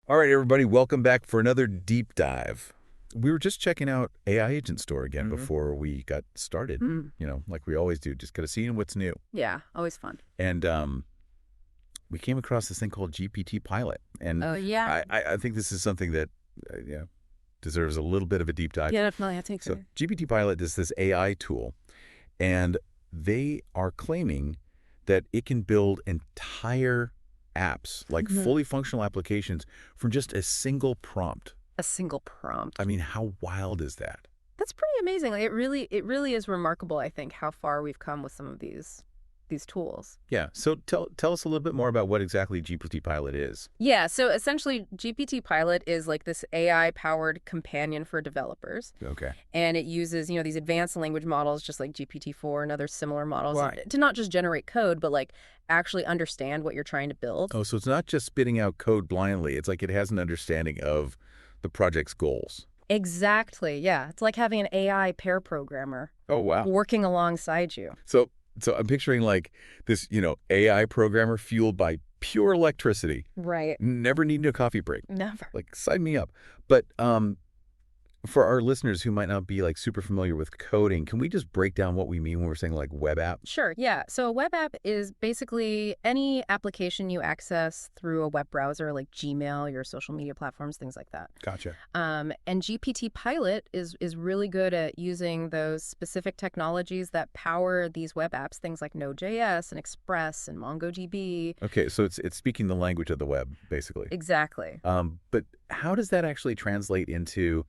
All right, everybody, welcome back for another deep dive. We were just checking out AI Agent Store again before we got started, like we always do, just kind of seeing what's new. Yeah, always fun. And we came across this thing called GPT Pilot. And Oh, yeah. I think this is something that deserves a little bit of a deep dive. Yeah, definitely. I think So so. GPT Pilot is this AI tool, and they are claiming that it can build entire apps, like fully functional applications, from just a single prompt. A single prompt. I mean, how wild is that? That's pretty amazing. Like, it really is remarkable, I think, how far we've come with some of these tools. Yeah. So tell us a little bit more about what exactly GPT Pilot is. Yeah, so essentially GPT Pilot is like this AI-powered companion for developers. Okay. And it uses, these advanced language models just like GPT-4 and other similar models Right. to not just generate code, but like actually understand what you're trying to build. Oh, so it's not just spitting out code blindly. It's like it has an understanding of the project's goals. Exactly. Yeah. It's like having an AI pair programmer Oh, wow. working alongside you. So I'm picturing like this, AI programmer fueled by pure electricity. Right. Never needing a coffee break. Never. Like, sign me up. But for our listeners who might not be like super familiar with coding, can we just break down what we mean when we're saying like web app? Sure, yeah. So a web app is basically any application you access through a web browser like Gmail, your social media platforms, things like that. Gotcha. And GPT Pilot is really good at using those specific technologies that power these web apps, things like Node.js and Express and MongoDB. Okay, so it's speaking the language of the web, basically. Exactly. But how does that actually translate into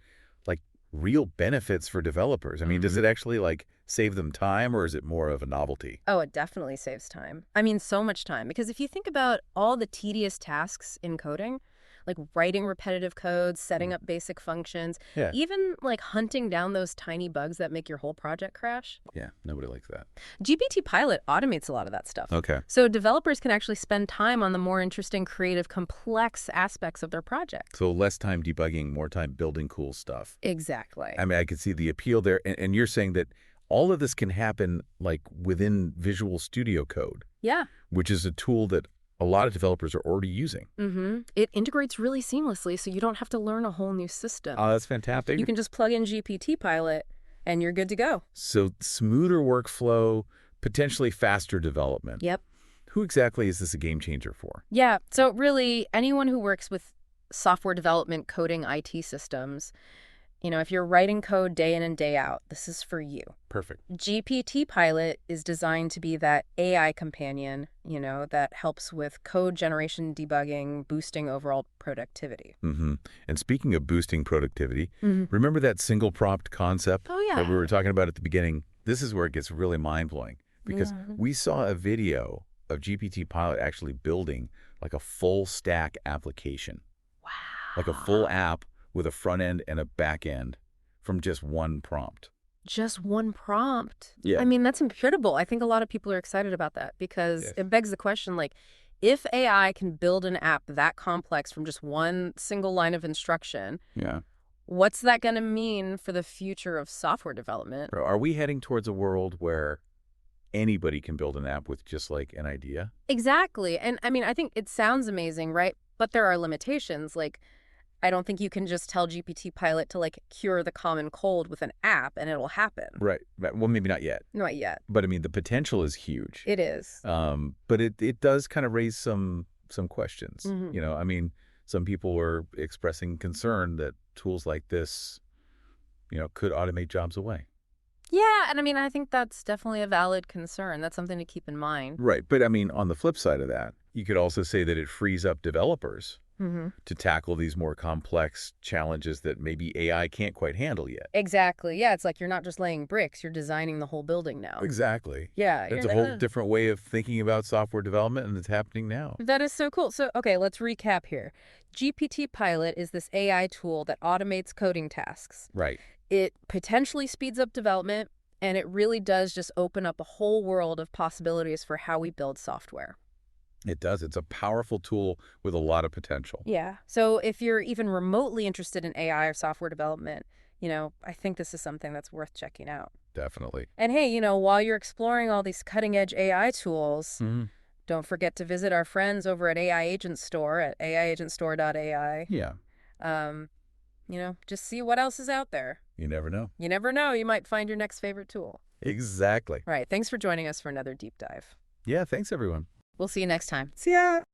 like real benefits for developers? I mean, does it actually like save them time, or is it more of a novelty? Oh, it definitely saves time. I mean, so much time. Because if you think about all the tedious tasks in coding, like writing repetitive code, setting up basic functions, Yeah. even like hunting down those tiny bugs that make your whole project crash, Yeah, nobody likes that. GPT Pilot automates a lot of that stuff. Okay. So developers can actually spend time on the more interesting, creative, complex aspects of their project. So less time debugging, more time building cool stuff. Exactly. I mean, I could see the appeal there. And you're saying that all of this can happen like within Visual Studio Code, Yeah. which is a tool that a lot of developers are already using. It integrates really seamlessly, so you don't have to learn a whole new system. Oh, that's fantastic. You can just plug in GPT Pilot, and you're good to go. So smoother workflow, potentially faster development. Yep. Who exactly is this a game changer for? Yeah, so really, anyone who works with software development, coding, IT systems, if you're writing code day in and day out, this is for you. Perfect. GPT Pilot is designed to be that AI companion, that helps with code generation, debugging, boosting overall productivity. And speaking of boosting productivity, remember that single prompt concept Oh, yeah. that we were talking about at the beginning? This is where it gets really mind-blowing, because we saw a video of GPT Pilot actually building like a full stack application. Wow. Like a full app with a front end and a back end from just one prompt. Just one prompt. Yeah. I mean, that's incredible. I think a lot of people are excited about that because Yes. it begs the question, like, if AI can build an app that complex from just one single line of instruction, Yeah. what's that going to mean for the future of software development? Are we heading towards a world where anybody can build an app with just like an idea? Exactly. And I mean, I think it sounds amazing, right? But there are limitations. Like, I don't think you can just tell GPT Pilot to like cure the common cold with an app and it'll happen. Right. Well, maybe not yet. Not yet. But I mean, the potential is huge. It is. But it does kind of raise some questions. Mhm. I mean, some people were expressing concern that tools like this, could automate jobs away. Yeah, and I mean, I think that's definitely a valid concern. That's something to keep in mind. Right. But I mean, on the flip side of that, you could also say that it frees up developers to tackle these more complex challenges that maybe AI can't quite handle yet. Exactly. Yeah, it's like you're not just laying bricks, you're designing the whole building now. Exactly. Yeah. That's you're a whole like, different way of thinking about software development, and it's happening now. That is so cool. So, okay, let's recap here. GPT Pilot is this AI tool that automates coding tasks. Right. It potentially speeds up development, and it really does just open up a whole world of possibilities for how we build software. It does. It's a powerful tool with a lot of potential. Yeah. So if you're even remotely interested in AI or software development, I think this is something that's worth checking out. Definitely. And hey, while you're exploring all these cutting edge AI tools, Don't forget to visit our friends over at AI Agent Store at aiagentstore.ai. Yeah, Um, just see what else is out there. you never know. You never know, you might find your next favorite tool. Exactly. All right, thanks for joining us for another deep dive. Yeah, thanks, everyone. We'll see you next time. See ya!